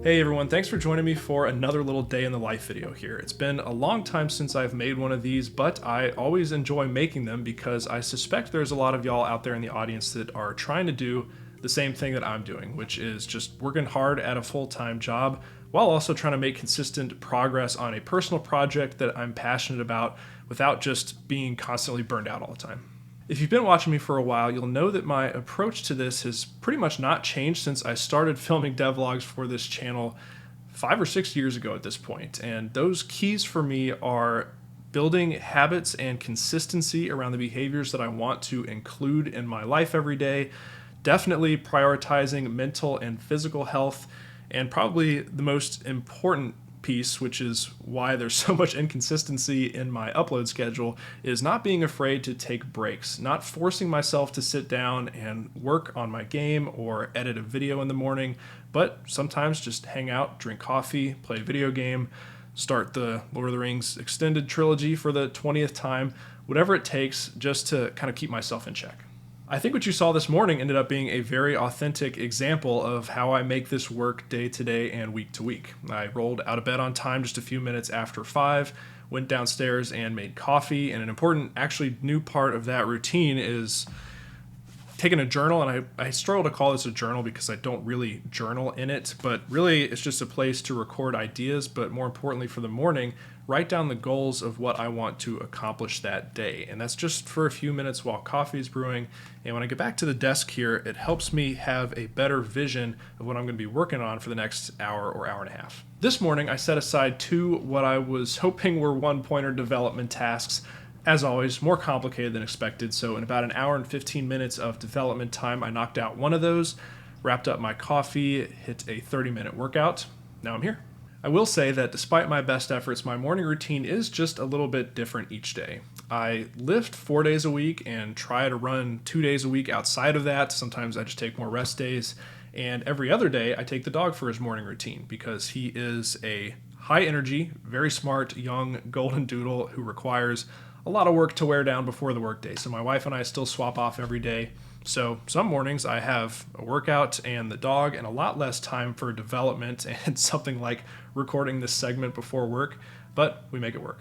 Hey everyone, thanks for joining me for another little day in the life video here. It's been a long time since I've made one of these, but I always enjoy making them because I suspect there's a lot of y'all out there in the audience that are trying to do the same thing that I'm doing, which is just working hard at a full-time job while also trying to make consistent progress on a personal project that I'm passionate about without just being constantly burned out all the time. If you've been watching me for a while, you'll know that my approach to this has pretty much not changed since I started filming devlogs for this channel 5 or 6 years ago at this point. And those keys for me are building habits and consistency around the behaviors that I want to include in my life every day, definitely prioritizing mental and physical health, and probably the most important piece, which is why there's so much inconsistency in my upload schedule, is not being afraid to take breaks, not forcing myself to sit down and work on my game or edit a video in the morning, but sometimes just hang out, drink coffee, play a video game, start the Lord of the Rings extended trilogy for the 20th time, whatever it takes just to kind of keep myself in check. I think what you saw this morning ended up being a very authentic example of how I make this work day to day and week to week. I rolled out of bed on time just a few minutes after 5, went downstairs and made coffee, and an important, actually new part of that routine is taking a journal, and I struggle to call this a journal because I don't really journal in it, but really it's just a place to record ideas, but more importantly for the morning, write down the goals of what I want to accomplish that day. And that's just for a few minutes while coffee is brewing. And when I get back to the desk here, it helps me have a better vision of what I'm going to be working on for the next hour or hour and a half. This morning, I set aside 2 what I was hoping were one-pointer development tasks. As always, more complicated than expected. So in about an hour and 15 minutes of development time, I knocked out one of those, wrapped up my coffee, hit a 30-minute workout. Now I'm here. I will say that despite my best efforts, my morning routine is just a little bit different each day. I lift 4 days a week and try to run 2 days a week outside of that. Sometimes I just take more rest days. And every other day, I take the dog for his morning routine because he is a high energy, very smart, young golden doodle who requires a lot of work to wear down before the workday. So my wife and I still swap off every day. So some mornings I have a workout and the dog and a lot less time for development and something like recording this segment before work, but we make it work.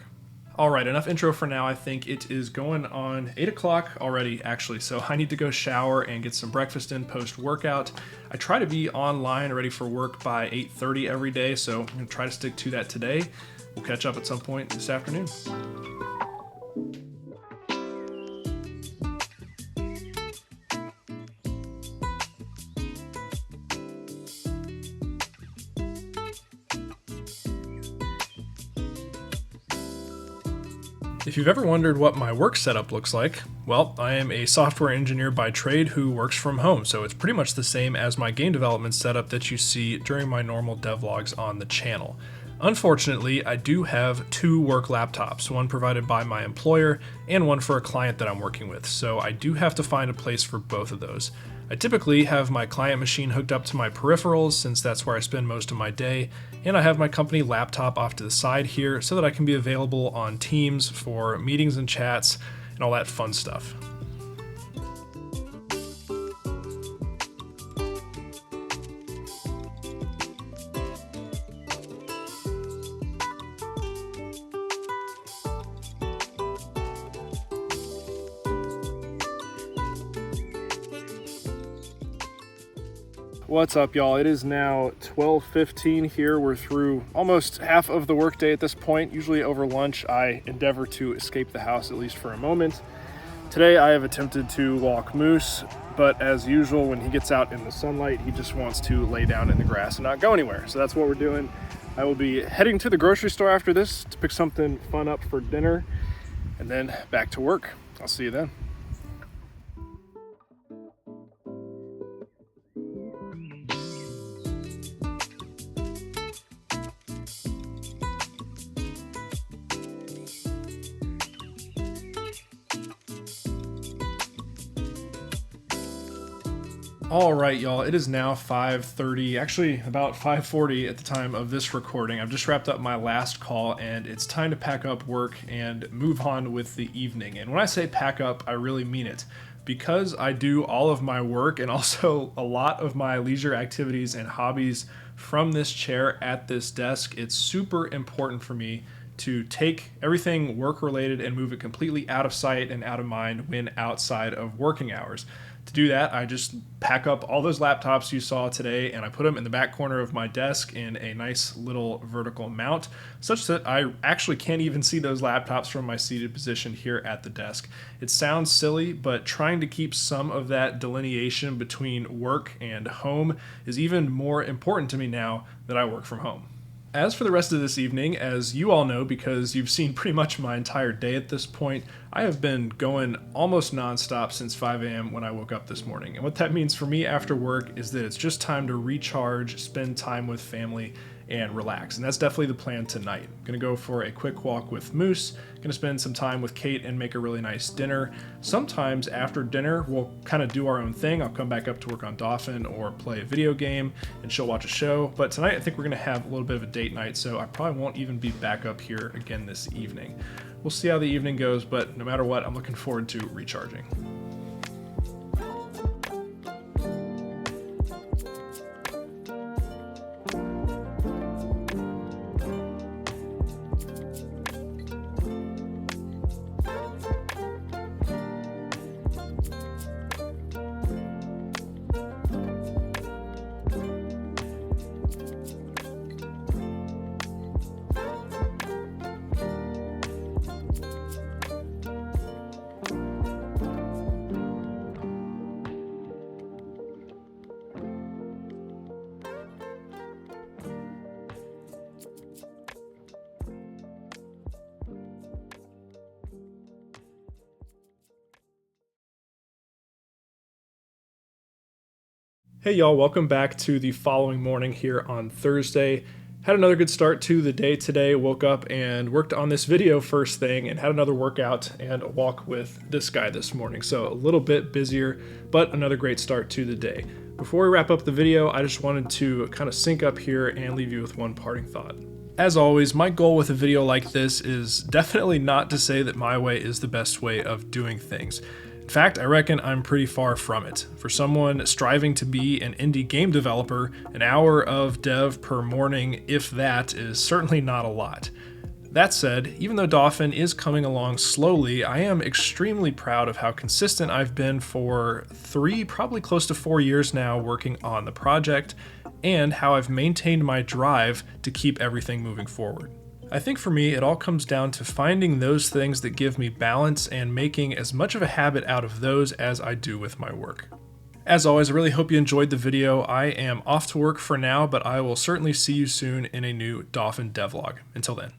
All right, enough intro for now. I think it is going on 8 o'clock already, actually, so I need to go shower and get some breakfast in post-workout. I try to be online ready for work by 8:30 every day, so I'm going to try to stick to that today. We'll catch up at some point this afternoon. If you've ever wondered what my work setup looks like, well, I am a software engineer by trade who works from home, so it's pretty much the same as my game development setup that you see during my normal devlogs on the channel. Unfortunately, I do have 2 work laptops, one provided by my employer and one for a client that I'm working with, so I do have to find a place for both of those. I typically have my client machine hooked up to my peripherals since that's where I spend most of my day, and I have my company laptop off to the side here so that I can be available on Teams for meetings and chats and all that fun stuff. What's up, y'all? It is now 12:15 here. We're through almost half of the workday at this point. Usually over lunch, I endeavor to escape the house at least for a moment. Today, I have attempted to walk Moose, but as usual, when he gets out in the sunlight, he just wants to lay down in the grass and not go anywhere. So that's what we're doing. I will be heading to the grocery store after this to pick something fun up for dinner, and then back to work. I'll see you then. All right, y'all, it is now 5:30, actually about 5:40 at the time of this recording. I've just wrapped up my last call and it's time to pack up work and move on with the evening. And when I say pack up, I really mean it. Because I do all of my work and also a lot of my leisure activities and hobbies from this chair at this desk, it's super important for me to take everything work related and move it completely out of sight and out of mind when outside of working hours. To do that, I just pack up all those laptops you saw today and I put them in the back corner of my desk in a nice little vertical mount, such that I actually can't even see those laptops from my seated position here at the desk. It sounds silly, but trying to keep some of that delineation between work and home is even more important to me now that I work from home. As for the rest of this evening, as you all know because you've seen pretty much my entire day at this point, I have been going almost nonstop since 5 a.m. when I woke up this morning. And what that means for me after work is that it's just time to recharge, spend time with family, and relax. And that's definitely the plan tonight. I'm gonna go for a quick walk with Moose, gonna spend some time with Kate and make a really nice dinner. Sometimes after dinner, we'll kind of do our own thing. I'll come back up to work on Dauphin or play a video game and she'll watch a show. But tonight I think we're gonna have a little bit of a date night, so I probably won't even be back up here again this evening. We'll see how the evening goes, but no matter what, I'm looking forward to recharging. Hey y'all, welcome back to the following morning here on Thursday. Had another good start to the day today. Woke up and worked on this video first thing and had another workout and a walk with this guy this morning. So a little bit busier, but another great start to the day. Before we wrap up the video, I just wanted to kind of sync up here and leave you with one parting thought. As always, my goal with a video like this is definitely not to say that my way is the best way of doing things. In fact, I reckon I'm pretty far from it. For someone striving to be an indie game developer, an hour of dev per morning, if that, is certainly not a lot. That said, even though Dauphin is coming along slowly, I am extremely proud of how consistent I've been for 3, probably close to 4 years now working on the project, and how I've maintained my drive to keep everything moving forward. I think for me, it all comes down to finding those things that give me balance and making as much of a habit out of those as I do with my work. As always, I really hope you enjoyed the video. I am off to work for now, but I will certainly see you soon in a new Dauphin devlog. Until then.